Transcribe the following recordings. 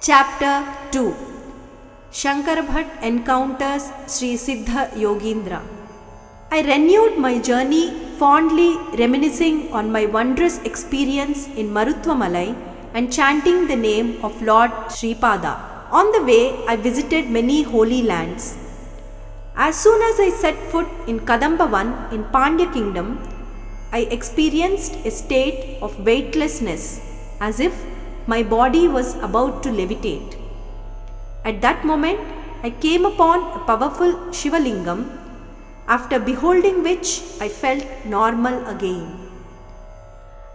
Chapter-02 Shankara encounters Sri Siddha Yogindra. I renewed my journey, fondly reminiscing on my wondrous experience in Marutvamalai and chanting the name of Lord Sripada. On the way, I visited many holy lands. As soon as I set foot in Kadambavan in Pandya kingdom, I experienced a state of weightlessness, as if my body was about to levitate. At that moment, I came upon a powerful Shivalingam, after beholding which I felt normal again.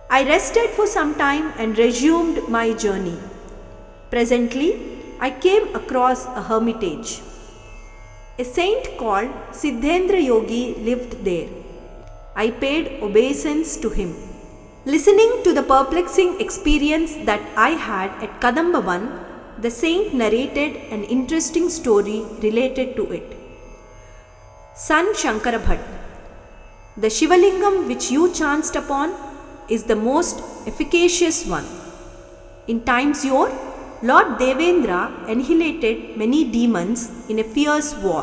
I rested for some time and resumed my journey. Presently, I came across a hermitage. A saint called Siddhendra Yogi lived there. I paid obeisance to him. Listening to the perplexing experience that I had at Kadambavan, the saint narrated an interesting story related to it. Son Shankara Bhatt, the Shivalingam which you chanced upon is the most efficacious one. In times yore, Lord Devendra annihilated many demons in a fierce war.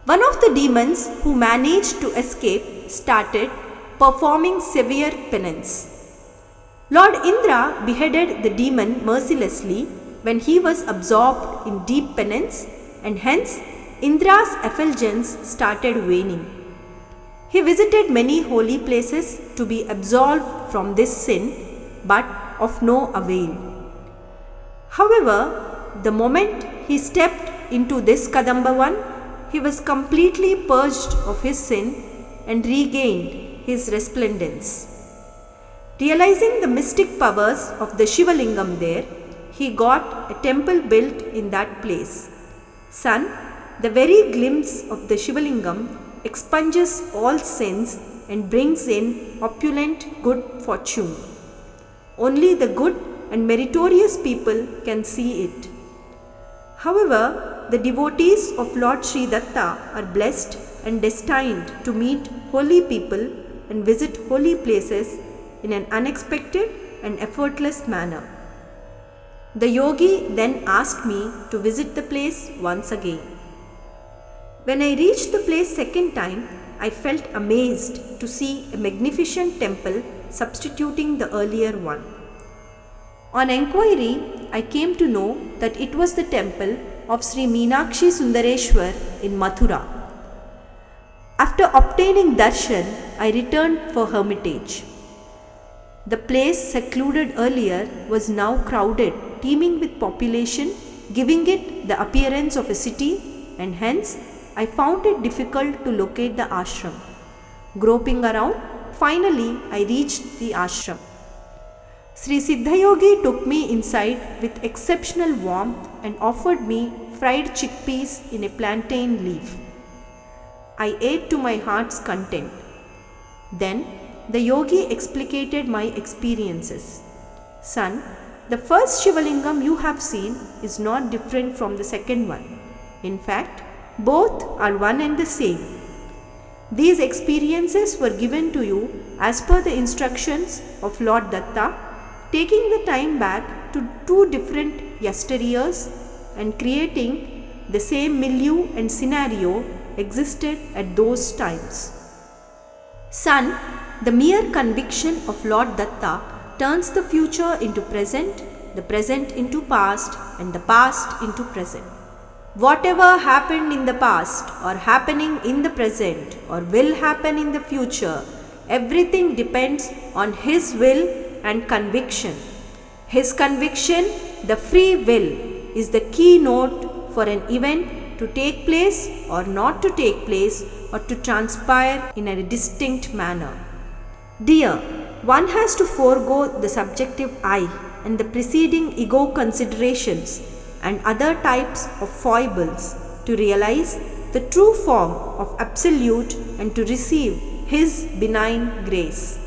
One of the demons who managed to escape started performing severe penance. Lord Indra beheaded the demon mercilessly when he was absorbed in deep penance, and hence Indra's effulgence started waning. He visited many holy places to be absolved from this sin, but of no avail. However, the moment he stepped into this Kadambavan, he was completely purged of his sin and regained his resplendence. Realizing the mystic powers of the Shivalingam there, he got a temple built in that place. Son, the very glimpse of the Shivalingam expunges all sins and brings in opulent good fortune. Only the good and meritorious people can see it. However, the devotees of Lord Sri Datta are blessed and destined to meet holy people and visit holy places in an unexpected and effortless manner. The yogi then asked me to visit the place once again. When I reached the place second time, I felt amazed to see a magnificent temple substituting the earlier one. On enquiry, I came to know that it was the temple of Sri Meenakshi Sundareshwar in Mathura. After obtaining darshan, I returned for hermitage. The place secluded earlier was now crowded, teeming with population, giving it the appearance of a city, and hence I found it difficult to locate the ashram. Groping around, finally I reached the ashram. Sri Siddhayogi took me inside with exceptional warmth and offered me fried chickpeas in a plantain leaf. I ate to my heart's content. Then the yogi explicated my experiences. Son, the first Shivalingam you have seen is not different from the second one. In fact, both are one and the same. These experiences were given to you as per the instructions of Lord Datta, taking the time back to two different yesteryears and creating the same milieu and scenario existed at those times. Son, the mere conviction of Lord Datta turns the future into present, the present into past, and the past into present. Whatever happened in the past or happening in the present or will happen in the future, everything depends on his will and conviction. His conviction, the free will, is the keynote for an event to take place or not to take place or to transpire in a distinct manner. Dear, one has to forego the subjective I and the preceding ego considerations and other types of foibles to realize the true form of Absolute and to receive His benign grace.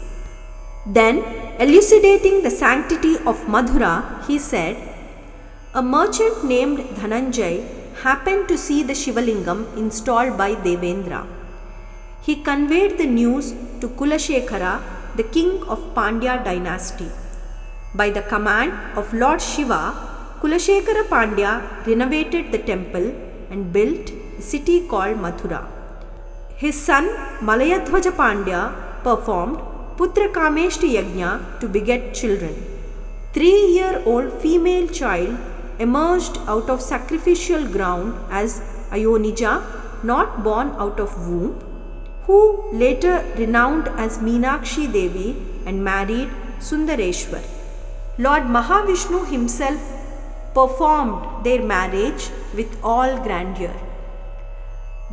Then, elucidating the sanctity of Madhura, he said, a merchant named Dhananjay happened to see the Shivalingam installed by Devendra. He conveyed the news to Kulashekara, the king of Pandya dynasty. By the command of Lord Shiva, Kulashekara Pandya renovated the temple and built a city called Mathura. His son Malayadhwaja Pandya performed Putra Kameshti Yajna to beget children. 3-year-old female child emerged out of sacrificial ground as Ayonija, not born out of womb, who later renowned as Meenakshi Devi and married Sundareshwar. Lord Mahavishnu himself performed their marriage with all grandeur.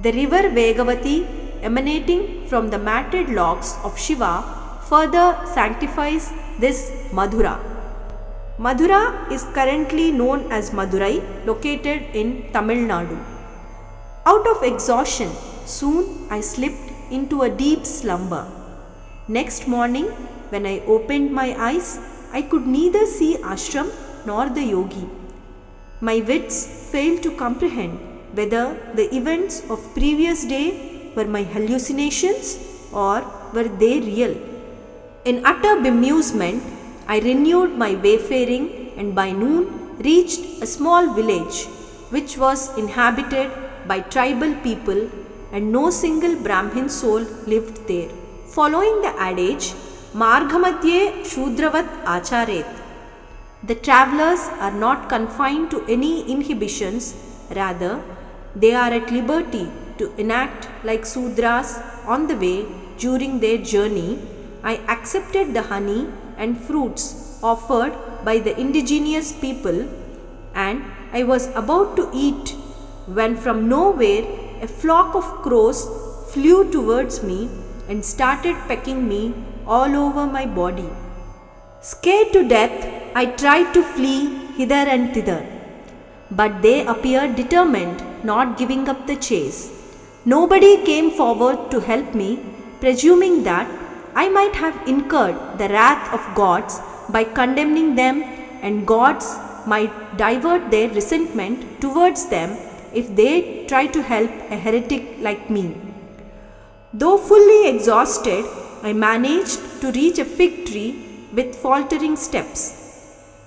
The river Vegavati, emanating from the matted locks of Shiva, further sanctifies this Madhura. Madhura is currently known as Madurai, located in Tamil Nadu. Out of exhaustion, soon I slipped into a deep slumber. Next morning, when I opened my eyes, I could neither see ashram nor the yogi. My wits failed to comprehend whether the events of previous day were my hallucinations or were they real. In utter bemusement, I renewed my wayfaring and by noon reached a small village which was inhabited by tribal people and no single Brahmin soul lived there. Following the adage, Margamadhye Shudravat Acharet, the travelers are not confined to any inhibitions, rather, they are at liberty to enact like Sudras on the way during their journey. I accepted the honey and fruits offered by the indigenous people, and I was about to eat when from nowhere a flock of crows flew towards me and started pecking me all over my body. Scared to death, I tried to flee hither and thither, but they appeared determined, not giving up the chase. Nobody came forward to help me, presuming that I might have incurred the wrath of gods by condemning them, and gods might divert their resentment towards them if they try to help a heretic like me. Though fully exhausted, I managed to reach a fig tree with faltering steps.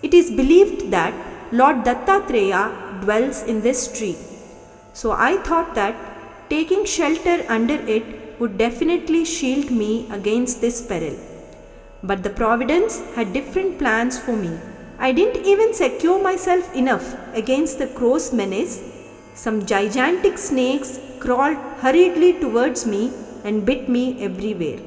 It is believed that Lord Dattatreya dwells in this tree, so I thought that taking shelter under it would definitely shield me against this peril. But the Providence had different plans for me. I didn't even secure myself enough against the crow's menace. Some gigantic snakes crawled hurriedly towards me and bit me everywhere.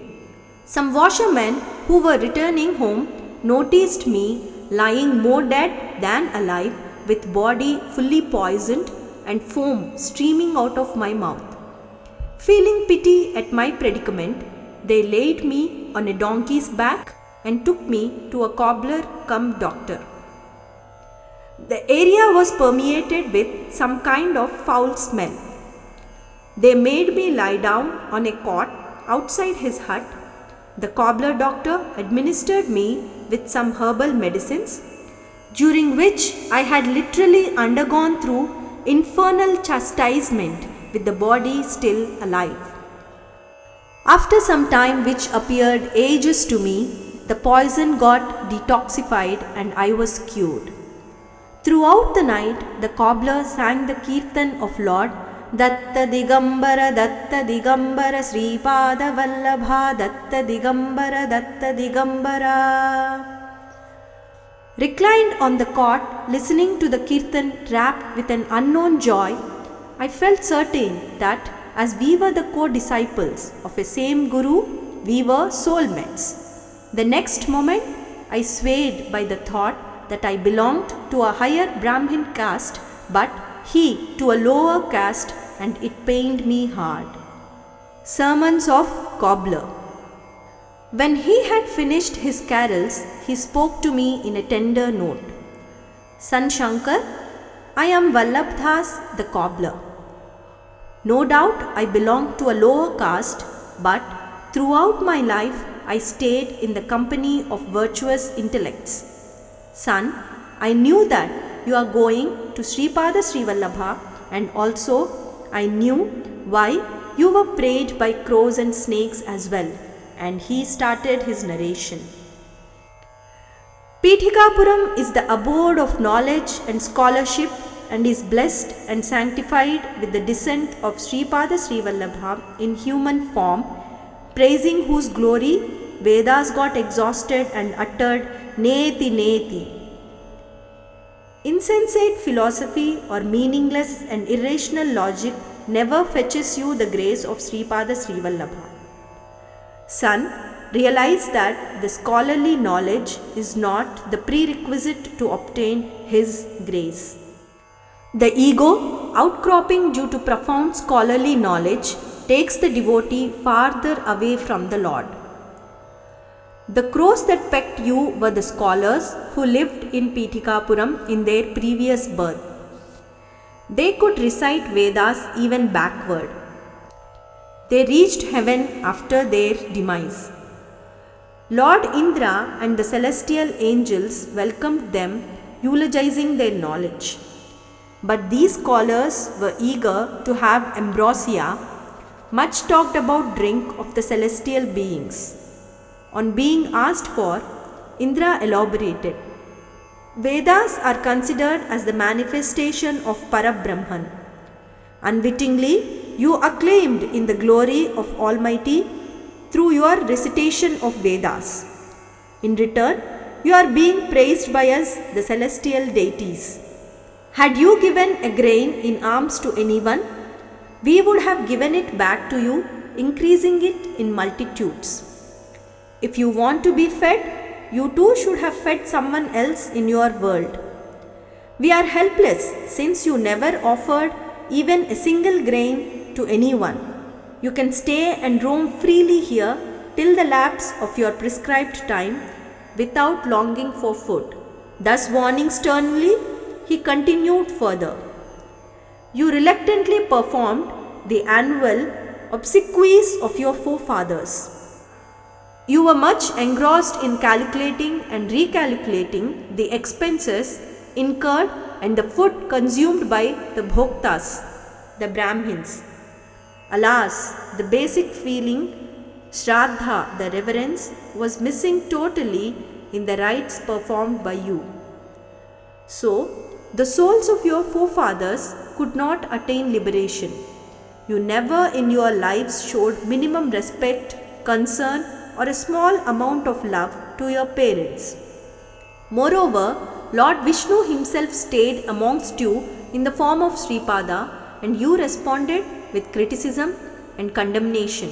Some washermen who were returning home noticed me lying more dead than alive, with body fully poisoned and foam streaming out of my mouth. Feeling pity at my predicament, they laid me on a donkey's back and took me to a cobbler cum doctor. The area was permeated with some kind of foul smell. They made me lie down on a cot outside his hut. The cobbler doctor administered me with some herbal medicines, during which I had literally undergone through infernal chastisement with the body still alive. After some time, which appeared ages to me, the poison got detoxified and I was cured. Throughout the night, the cobbler sang the kirtan of Lord Datta Digambara Sripada Vallabha Datta Digambara. Reclined on the cot, listening to the kirtan wrapped with an unknown joy, I felt certain that as we were the co-disciples of a same Guru, we were soulmates. The next moment, I swayed by the thought that I belonged to a higher Brahmin caste, but he to a lower caste, and it pained me hard. Sermons of Cobbler. When he had finished his carols, he spoke to me in a tender note. Son Shankar, I am Vallabhdas the cobbler. No doubt I belong to a lower caste, but throughout my life I stayed in the company of virtuous intellects. Son, I knew that you are going to Sripada Srivallabha, and also I knew why you were preyed by crows and snakes as well. And he started his narration. Pitikapuram is the abode of knowledge and scholarship and is blessed and sanctified with the descent of Sripada Srivallabha in human form, praising whose glory Vedas got exhausted and uttered Neti Neti. Insensate philosophy or meaningless and irrational logic never fetches you the grace of Sripada Srivallabha. Son, realize that the scholarly knowledge is not the prerequisite to obtain his grace. The ego, outcropping due to profound scholarly knowledge, takes the devotee farther away from the Lord. The crows that pecked you were the scholars who lived in Pitikapuram in their previous birth. They could recite Vedas even backward. They reached heaven after their demise. Lord Indra and the celestial angels welcomed them, eulogizing their knowledge. But these scholars were eager to have ambrosia, much talked about drink of the celestial beings. On being asked for, Indra elaborated, Vedas are considered as the manifestation of Parabrahman. Unwittingly, you acclaimed in the glory of Almighty through your recitation of Vedas. In return, you are being praised by us, the celestial deities. Had you given a grain in alms to anyone, we would have given it back to you, increasing it in multitudes. If you want to be fed, you too should have fed someone else in your world. We are helpless since you never offered even a single grain to anyone. You can stay and roam freely here till the lapse of your prescribed time without longing for food. Thus warning sternly, he continued further. You reluctantly performed the annual obsequies of your forefathers. You were much engrossed in calculating and recalculating the expenses incurred and the food consumed by the bhoktas, the Brahmins. Alas, the basic feeling, Shraddha, the reverence, was missing totally in the rites performed by you. So, the souls of your forefathers could not attain liberation. You never in your lives showed minimum respect, concern, or a small amount of love to your parents. Moreover, Lord Vishnu himself stayed amongst you in the form of Sripada, and you responded with criticism and condemnation.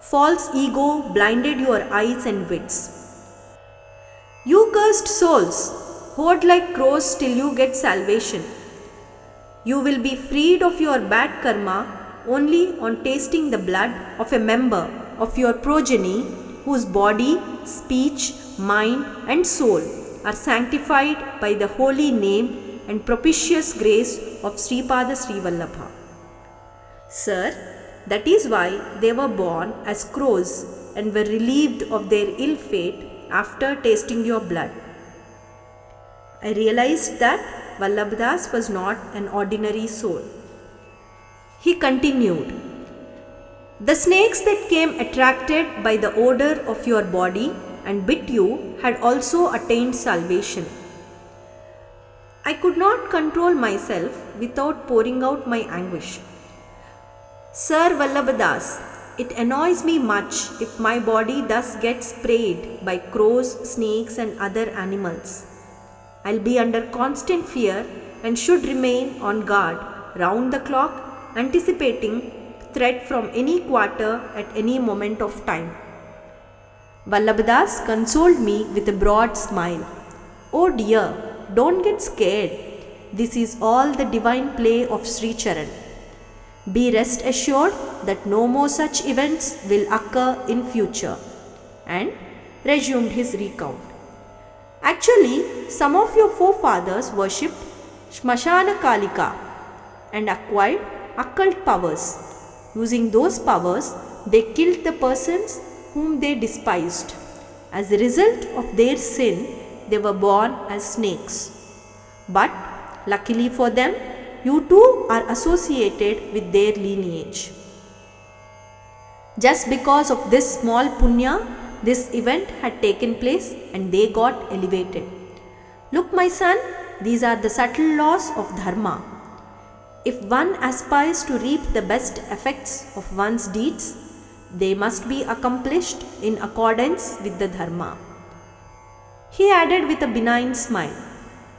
False ego blinded your eyes and wits. You cursed souls, hoard like crows till you get salvation. You will be freed of your bad karma only on tasting the blood of a member of your progeny whose body, speech, mind and soul are sanctified by the holy name and propitious grace of Sripada Srivallabha. Sir, that is why they were born as crows and were relieved of their ill fate after tasting your blood. I realized that Vallabhdas was not an ordinary soul. He continued, The snakes that came attracted by the odor of your body and bit you had also attained salvation. I could not control myself without pouring out my anguish. Sir Vallabhdas, it annoys me much if my body thus gets sprayed by crows, snakes and other animals. I'll be under constant fear and should remain on guard round the clock, anticipating threat from any quarter at any moment of time. Vallabhdas consoled me with a broad smile. Oh dear, don't get scared. This is all the divine play of Sri Charan. Be rest assured that no more such events will occur in future. And resumed his recount. Actually, some of your forefathers worshipped Shmashana Kalika and acquired occult powers. Using those powers, they killed the persons whom they despised. As a result of their sin, they were born as snakes. But, luckily for them, you too are associated with their lineage. Just because of this small punya, this event had taken place and they got elevated. Look, my son, these are the subtle laws of dharma. If one aspires to reap the best effects of one's deeds, they must be accomplished in accordance with the dharma. He added with a benign smile,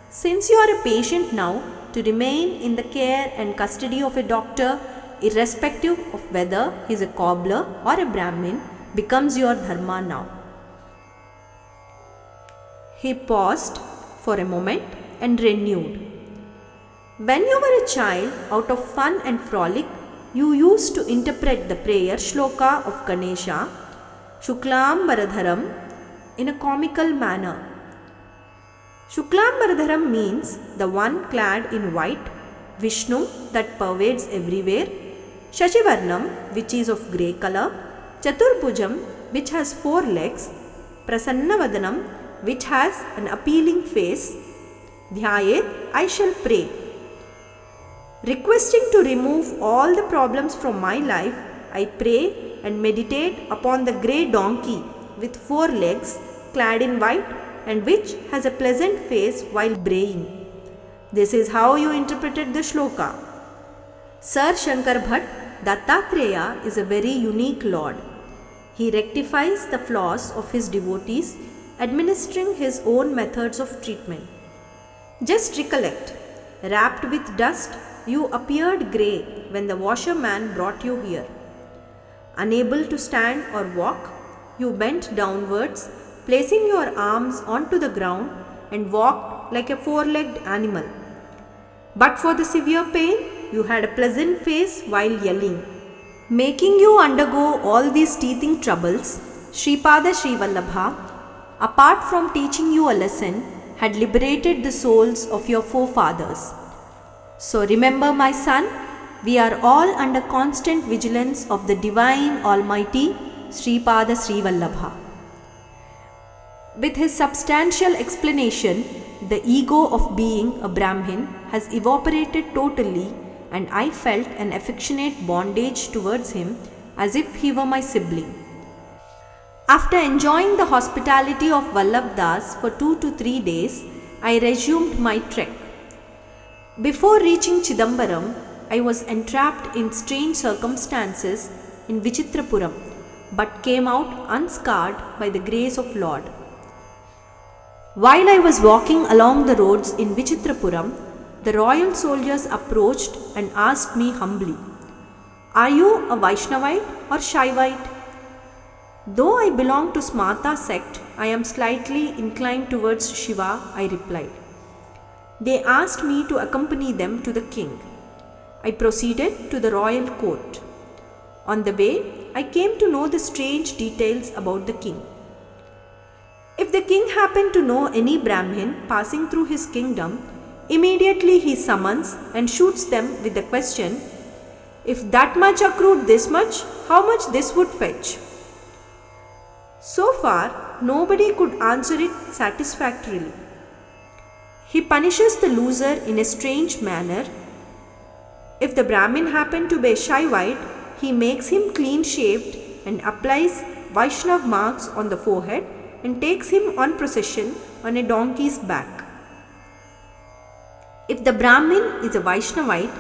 since you are a patient now, to remain in the care and custody of a doctor, irrespective of whether he is a cobbler or a Brahmin, becomes your dharma now. He paused for a moment and renewed. When you were a child, out of fun and frolic, you used to interpret the prayer shloka of Ganesha, Shuklam Baradharam, in a comical manner. Shuklam Baradharam means the one clad in white, Vishnu that pervades everywhere, Shashivarnam, which is of grey color, Chaturbhujam, which has 4 legs, Prasannavadanam, which has an appealing face, Dhyayet, I shall pray. Requesting to remove all the problems from my life, I pray and meditate upon the grey donkey with 4 legs, clad in white, and which has a pleasant face while braying. This is how you interpreted the shloka. Sir Shankar Bhatt, Dattatreya is a very unique Lord. He rectifies the flaws of his devotees, administering his own methods of treatment. Just recollect, wrapped with dust, you appeared grey when the washerman brought you here. Unable to stand or walk, you bent downwards, placing your arms onto the ground and walked like a 4-legged animal. But for the severe pain, you had a pleasant face while yelling. Making you undergo all these teething troubles, Sripada Srivallabha, apart from teaching you a lesson, had liberated the souls of your forefathers. So remember, my son, we are all under constant vigilance of the Divine Almighty Sripada Srivallabha. With his substantial explanation, the ego of being a Brahmin has evaporated totally, and I felt an affectionate bondage towards him as if he were my sibling. After enjoying the hospitality of Vallabh Das for 2 to 3 days, I resumed my trek. Before reaching Chidambaram, I was entrapped in strange circumstances in Vichitrapuram, but came out unscarred by the grace of Lord. While I was walking along the roads in Vichitrapuram, the royal soldiers approached and asked me humbly, "Are you a Vaishnavite or Shaivite?" Though I belong to Smarta sect, I am slightly inclined towards Shiva, I replied. They asked me to accompany them to the king. I proceeded to the royal court. On the way, I came to know the strange details about the king. If the king happened to know any Brahmin passing through his kingdom, immediately he summons and shoots them with the question, "If that much accrued this much, how much this would fetch?" So far, nobody could answer it satisfactorily. He punishes the loser in a strange manner. If the Brahmin happened to be a Shaivite, he makes him clean shaved and applies Vaishnav marks on the forehead and takes him on procession on a donkey's back. If the Brahmin is a Vaishnavite,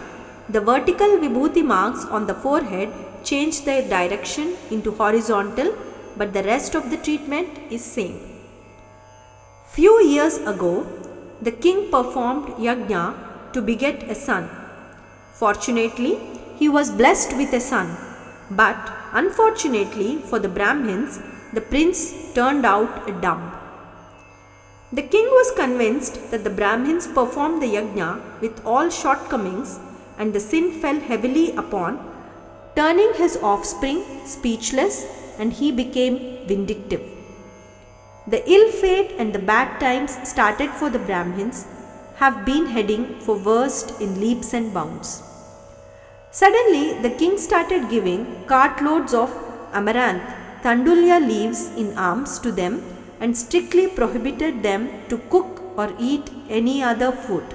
the vertical vibhuti marks on the forehead change their direction into horizontal, but the rest of the treatment is same. Few years ago, the king performed yajna to beget a son. Fortunately, he was blessed with a son, but unfortunately for the Brahmins, the prince turned out a dumb. The king was convinced that the Brahmins performed the yajna with all shortcomings, and the sin fell heavily upon, turning his offspring speechless, and he became vindictive. The ill fate and the bad times started for the Brahmins have been heading for worst in leaps and bounds. Suddenly, the king started giving cartloads of amaranth, tandulya leaves in alms to them, and strictly prohibited them to cook or eat any other food.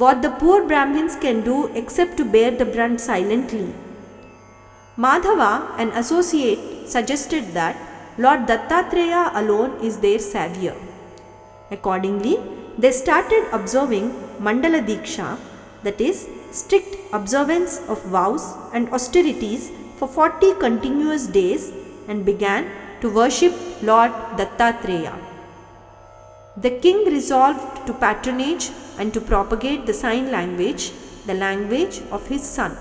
What the poor Brahmins can do except to bear the brunt silently? Madhava, an associate, suggested that Lord Dattatreya alone is their savior. Accordingly, they started observing Mandala Diksha, that is, strict observance of vows and austerities for 40 continuous days, and began to worship Lord Dattatreya. The king resolved to patronage and to propagate the sign language, the language of his son.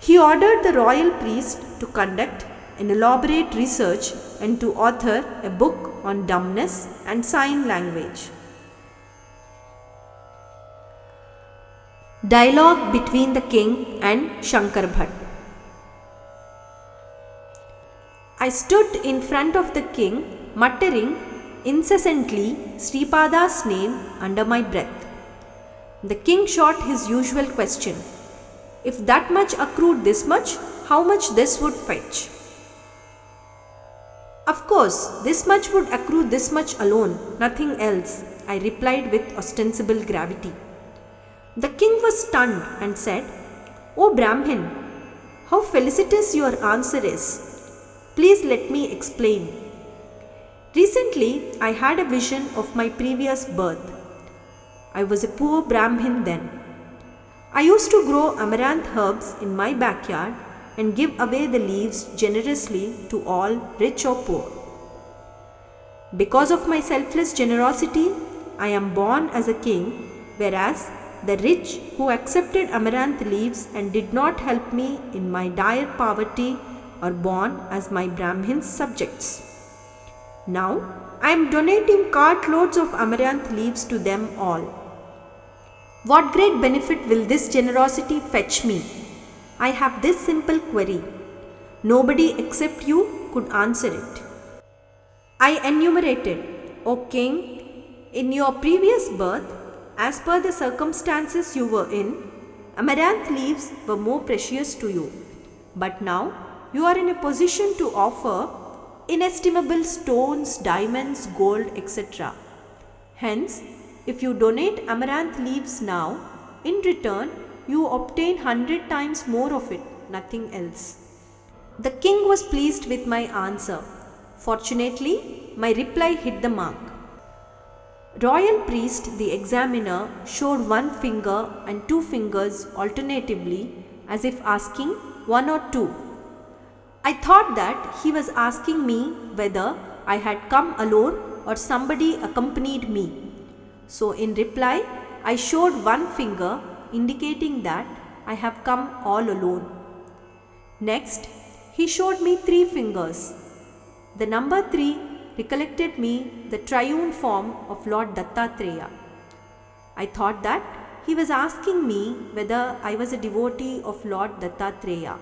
He ordered the royal priest to conduct an elaborate research and to author a book on dumbness and sign language. Dialogue between the king and Shankar Bhatt. I stood in front of the king, muttering incessantly Sripada's name under my breath. The king shot his usual question. If that much accrued this much, how much this would fetch? Of course, this much would accrue this much alone, nothing else, I replied with ostensible gravity. The king was stunned and said, O Brahmin, how felicitous your answer is. Please let me explain. Recently, I had a vision of my previous birth. I was a poor Brahmin then. I used to grow amaranth herbs in my backyard and give away the leaves generously to all, rich or poor. Because of my selfless generosity, I am born as a king, whereas the rich who accepted amaranth leaves and did not help me in my dire poverty are born as my Brahmin's subjects. Now, I am donating cartloads of amaranth leaves to them all. What great benefit will this generosity fetch me? I have this simple query. Nobody except you could answer it. I enumerated, O king, in your previous birth, as per the circumstances you were in, amaranth leaves were more precious to you. But now, you are in a position to offer inestimable stones, diamonds, gold, etc. Hence, if you donate amaranth leaves now, in return, you obtain 100 times more of it, nothing else. The king was pleased with my answer. Fortunately, my reply hit the mark. Royal priest, the examiner, showed one finger and two fingers alternatively as if asking one or two. I thought that he was asking me whether I had come alone or somebody accompanied me. So in reply, I showed one finger indicating that I have come all alone. Next, he showed me 3 fingers. The number 3 recollected me the triune form of Lord Dattatreya. I thought that he was asking me whether I was a devotee of Lord Dattatreya.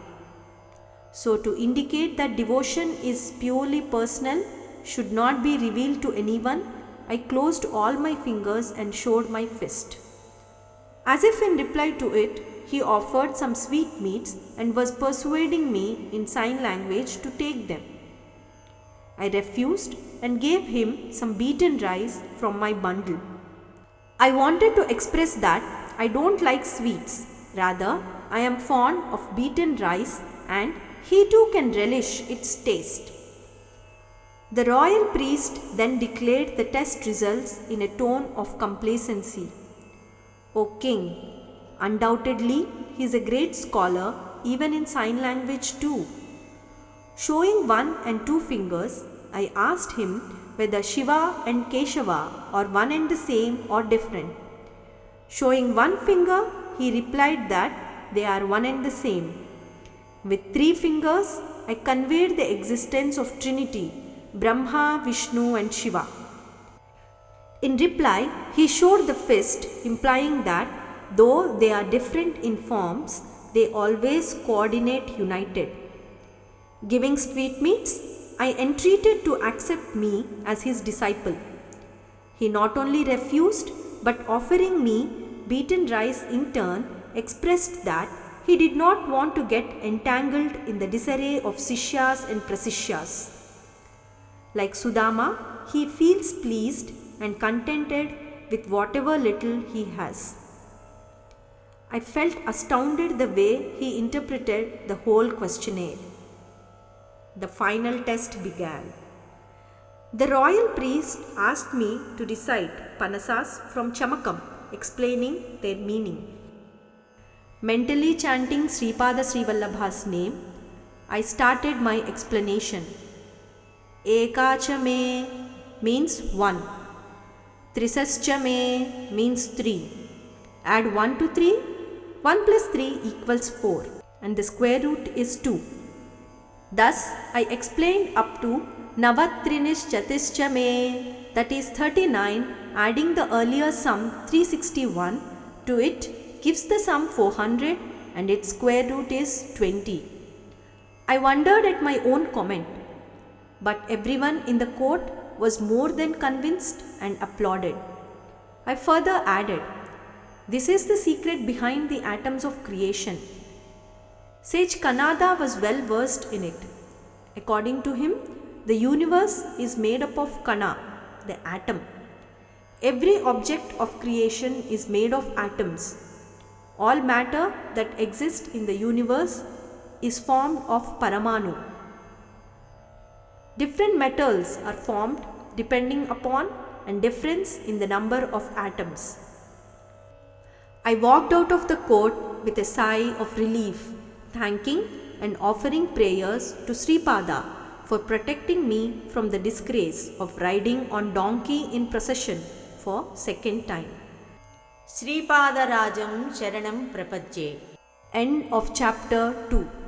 So to indicate that devotion is purely personal, should not be revealed to anyone, I closed all my fingers and showed my fist. As if in reply to it, he offered some sweetmeats and was persuading me in sign language to take them. I refused and gave him some beaten rice from my bundle. I wanted to express that I don't like sweets, rather I am fond of beaten rice and he too can relish its taste. The royal priest then declared the test results in a tone of complacency. O king, undoubtedly he is a great scholar even in sign language too. Showing 1 and 2 fingers, I asked him whether Shiva and Keshava are one and the same or different. Showing 1 finger, he replied that they are one and the same. With 3 fingers, I conveyed the existence of Trinity, Brahma, Vishnu and Shiva. In reply, he showed the fist, implying that though they are different in forms, they always coordinate united. Giving sweetmeats, I entreated to accept me as his disciple. He not only refused, but offering me beaten rice in turn, expressed that he did not want to get entangled in the disarray of Sishyas and Prasishyas. Like Sudama, he feels pleased and contented with whatever little he has. I felt astounded the way he interpreted the whole questionnaire. The final test began. The royal priest asked me to recite Panasas from Chamakam, explaining their meaning. Mentally chanting Sripada Srivallabha's name, I started my explanation. Ekacha me means 1. Trisascha me means 3. Add 1 to 3, 1 plus 3 equals 4, and the square root is 2. Thus, I explained up to Navatrinish Chatischa me, that is 39, adding the earlier sum 361 to it gives the sum 400 and its square root is 20. I wondered at my own comment, but everyone in the court was more than convinced and applauded. I further added, this is the secret behind the atoms of creation. Sage Kanada was well versed in it. According to him, the universe is made up of Kana, the atom. Every object of creation is made of atoms. All matter that exists in the universe is formed of Paramanu. Different metals are formed depending upon and difference in the number of atoms. I walked out of the court with a sigh of relief, thanking and offering prayers to Sripada for protecting me from the disgrace of riding on donkey in procession for second time. Sripada Rajam Sharanam Prapajye. End of chapter 2.